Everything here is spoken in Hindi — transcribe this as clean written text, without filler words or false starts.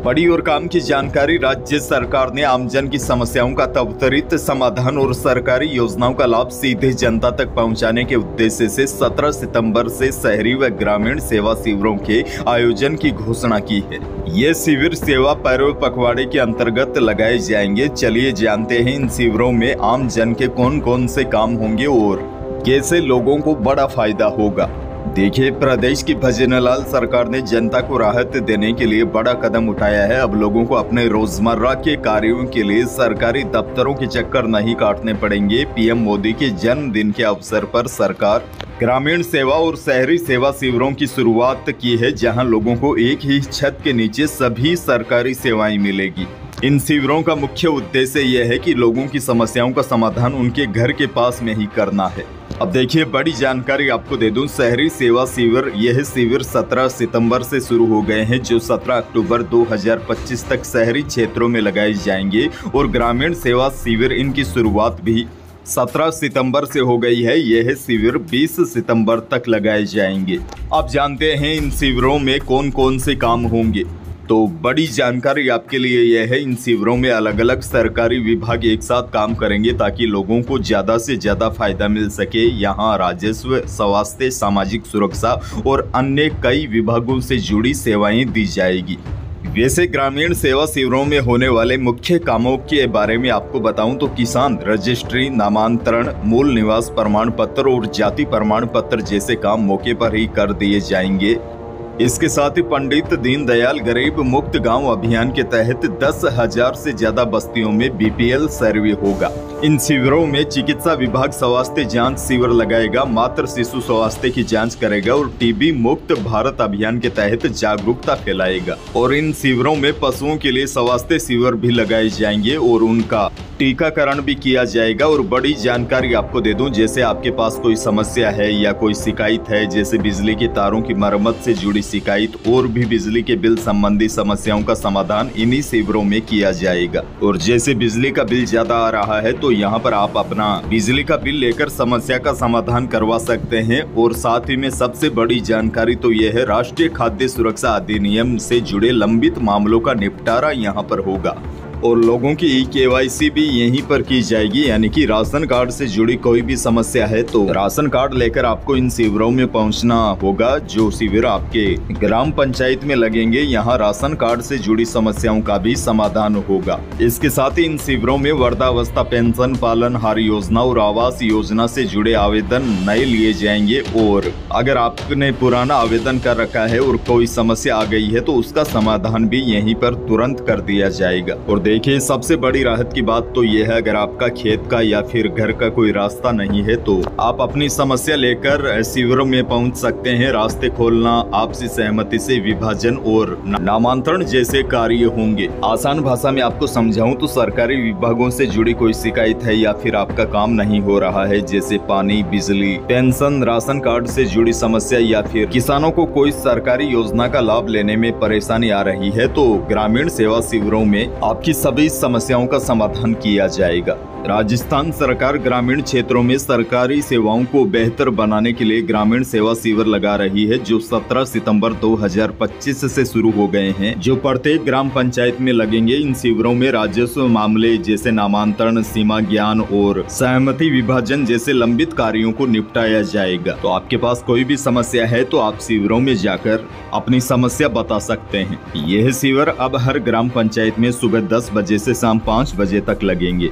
बड़ी और काम की जानकारी। राज्य सरकार ने आमजन की समस्याओं का त्वरित समाधान और सरकारी योजनाओं का लाभ सीधे जनता तक पहुंचाने के उद्देश्य से 17 सितंबर से शहरी व ग्रामीण सेवा शिविरों के आयोजन की घोषणा की है। ये शिविर सेवा पर्व पखवाड़े के अंतर्गत लगाए जाएंगे। चलिए जानते हैं इन शिविरों में आम जन के कौन कौन से काम होंगे और कैसे लोगों को बड़ा फायदा होगा। देखिए, प्रदेश की भजनलाल सरकार ने जनता को राहत देने के लिए बड़ा कदम उठाया है। अब लोगों को अपने रोजमर्रा के कार्यों के लिए सरकारी दफ्तरों के चक्कर नहीं काटने पड़ेंगे। पीएम मोदी के जन्मदिन के अवसर पर सरकार ग्रामीण सेवा और शहरी सेवा शिविरों की शुरुआत की है, जहां लोगों को एक ही छत के नीचे सभी सरकारी सेवाएं मिलेगी। इन शिविरों का मुख्य उद्देश्य यह है कि लोगों की समस्याओं का समाधान उनके घर के पास में ही करना है। अब देखिए, बड़ी जानकारी आपको दे दूं। शहरी सेवा शिविर, यह शिविर 17 सितंबर से शुरू हो गए हैं, जो 17 अक्टूबर 2025 तक शहरी क्षेत्रों में लगाए जाएंगे। और ग्रामीण सेवा शिविर, इनकी शुरुआत भी 17 सितंबर से हो गई है। यह शिविर 20 सितंबर तक लगाए जाएंगे। अब जानते हैं इन शिविरों में कौन कौन से काम होंगे। तो बड़ी जानकारी आपके लिए यह है, इन शिविरों में अलग अलग सरकारी विभाग एक साथ काम करेंगे ताकि लोगों को ज़्यादा से ज़्यादा फायदा मिल सके। यहाँ राजस्व, स्वास्थ्य, सामाजिक सुरक्षा और अन्य कई विभागों से जुड़ी सेवाएं दी जाएगी। वैसे ग्रामीण सेवा शिविरों में होने वाले मुख्य कामों के बारे में आपको बताऊं तो किसान रजिस्ट्री, नामांतरण, मूल निवास प्रमाण पत्र और जाति प्रमाण पत्र जैसे काम मौके पर ही कर दिए जाएंगे। इसके साथ ही पंडित दीनदयाल गरीब मुक्त गांव अभियान के तहत 10,000 से ज्यादा बस्तियों में बीपीएल सर्वे होगा। इन शिविरों में चिकित्सा विभाग स्वास्थ्य जांच शिविर लगाएगा, मातृ शिशु स्वास्थ्य की जांच करेगा और टीबी मुक्त भारत अभियान के तहत जागरूकता फैलाएगा। और इन शिविरों में पशुओं के लिए स्वास्थ्य शिविर भी लगाए जाएंगे और उनका टीकाकरण भी किया जाएगा। और बड़ी जानकारी आपको दे दूं, जैसे आपके पास कोई समस्या है या कोई शिकायत है, जैसे बिजली के तारों की मरम्मत से जुड़ी शिकायत और भी बिजली के बिल संबंधी समस्याओं का समाधान इन्हीं शिविरों में किया जाएगा। और जैसे बिजली का बिल ज्यादा आ रहा है तो यहाँ पर आप अपना बिजली का बिल लेकर समस्या का समाधान करवा सकते हैं। और साथ ही में सबसे बड़ी जानकारी तो यह है, राष्ट्रीय खाद्य सुरक्षा अधिनियम से जुड़े लंबित मामलों का निपटारा यहाँ पर होगा। और लोगों की KYC भी यहीं पर की जाएगी, यानी कि राशन कार्ड से जुड़ी कोई भी समस्या है तो राशन कार्ड लेकर आपको इन शिविरों में पहुंचना होगा। जो शिविर आपके ग्राम पंचायत में लगेंगे, यहाँ राशन कार्ड से जुड़ी समस्याओं का भी समाधान होगा। इसके साथ ही इन शिविरों में वृद्धावस्था पेंशन, पालनहार योजना और आवास योजना से जुड़े आवेदन नए लिए जाएंगे। और अगर आपने पुराना आवेदन कर रखा है और कोई समस्या आ गई है तो उसका समाधान भी यहीं पर तुरंत कर दिया जाएगा। और देखिए, सबसे बड़ी राहत की बात तो यह है, अगर आपका खेत का या फिर घर का कोई रास्ता नहीं है तो आप अपनी समस्या लेकर शिविरों में पहुंच सकते हैं। रास्ते खोलना, आपसी सहमति से विभाजन और नामांतरण जैसे कार्य होंगे। आसान भाषा में आपको समझाऊं तो सरकारी विभागों से जुड़ी कोई शिकायत है या फिर आपका काम नहीं हो रहा है, जैसे पानी, बिजली, पेंशन, राशन कार्ड से जुड़ी समस्या या फिर किसानों को कोई सरकारी योजना का लाभ लेने में परेशानी आ रही है, तो ग्रामीण सेवा शिविरों में आपकी सभी समस्याओं का समाधान किया जाएगा। राजस्थान सरकार ग्रामीण क्षेत्रों में सरकारी सेवाओं को बेहतर बनाने के लिए ग्रामीण सेवा शिविर लगा रही है, जो 17 सितंबर 2025 से शुरू हो गए हैं, जो प्रत्येक ग्राम पंचायत में लगेंगे। इन शिविरों में राजस्व मामले जैसे नामांतरण, सीमा ज्ञान और सहमति विभाजन जैसे लंबित कार्यों को निपटाया जाएगा। तो आपके पास कोई भी समस्या है तो आप शिविरों में जाकर अपनी समस्या बता सकते हैं। यह शिविर अब हर ग्राम पंचायत में सुबह 10 बजे से शाम 5 बजे तक लगेंगे।